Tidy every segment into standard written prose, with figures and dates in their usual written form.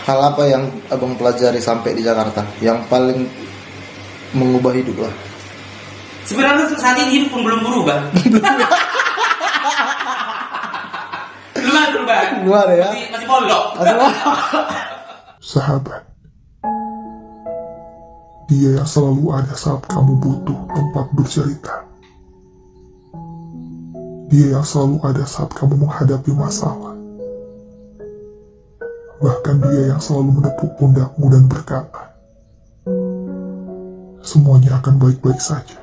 hal apa yang abang pelajari sampai di Jakarta yang paling mengubah hidup lah? Sebenarnya saat ini hidup pun belum berubah. Belum berubah. Luar ya. Masih pondok. Sahabat, dia yang selalu ada saat kamu butuh tempat bercerita. Dia yang selalu ada saat kamu menghadapi masalah. Bahkan dia yang selalu menepuk pundakmu dan berkata, semuanya akan baik-baik saja.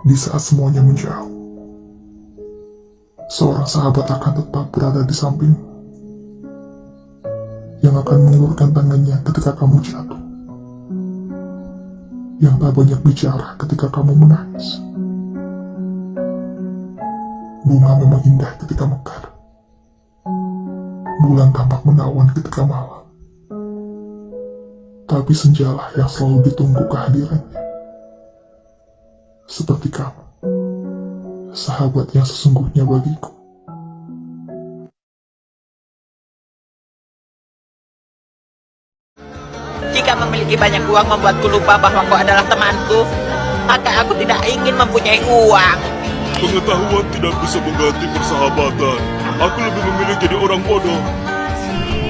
Di saat semuanya menjauh, seorang sahabat akan tetap berada di sampingmu, yang akan mengulurkan tangannya ketika kamu jatuh, yang tak banyak bicara ketika kamu menangis. Bunga memang indah ketika mekar, bulan tampak menawan ketika malam, tapi senjalah yang selalu ditunggu kehadirannya. Seperti kamu, sahabat yang sesungguhnya bagiku. Jika memiliki banyak uang membuatku lupa bahwa kau adalah temanku, maka aku tidak ingin mempunyai uang. Pengetahuan tidak bisa mengganti persahabatan. Aku lebih memilih jadi orang bodoh.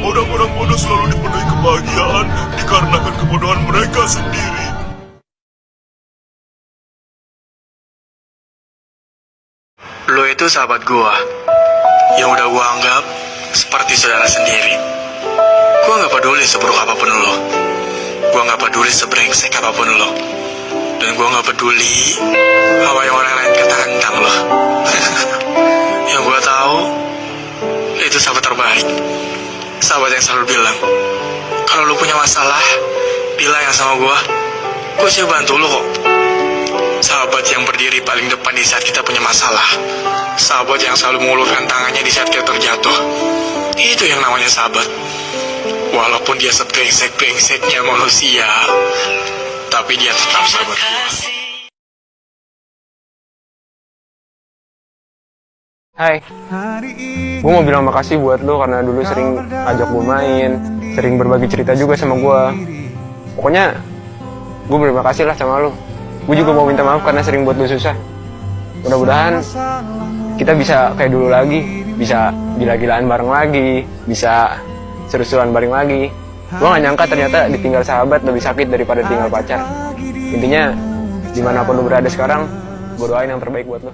Orang-orang bodoh selalu dipenuhi kebahagiaan dikarenakan kebodohan mereka sendiri. Lo itu sahabat gua, yang udah gua anggap seperti saudara sendiri. Gua gak peduli seburuk apapun lo, gua gak peduli sebrengsek apapun lo, dan gua gak peduli apa yang orang lain katakan tentang lo. Yang gua tahu, itu sahabat terbaik. Sahabat yang selalu bilang, kalau lo punya masalah, bilang yang sama gua sih bantu lo kok. Sahabat yang berdiri paling depan di saat kita punya masalah. Sahabat yang selalu mengulurkan tangannya di saat kita terjatuh. Itu yang namanya sahabat. Walaupun dia sebrengsek-brengseknya manusia, tapi dia tetap sahabat gua. Hai, gue mau bilang makasih buat lo karena dulu sering ajak gue main, sering berbagi cerita juga sama gue. Pokoknya, gue berterima kasih lah sama lo. Gue juga mau minta maaf karena sering buat lo susah. Mudah-mudahan kita bisa kayak dulu lagi, bisa gila-gilaan bareng lagi, bisa seru-seruan bareng lagi. Gue gak nyangka ternyata ditinggal sahabat lebih sakit daripada ditinggal pacar. Intinya, dimanapun lo berada sekarang, gue doain yang terbaik buat lo.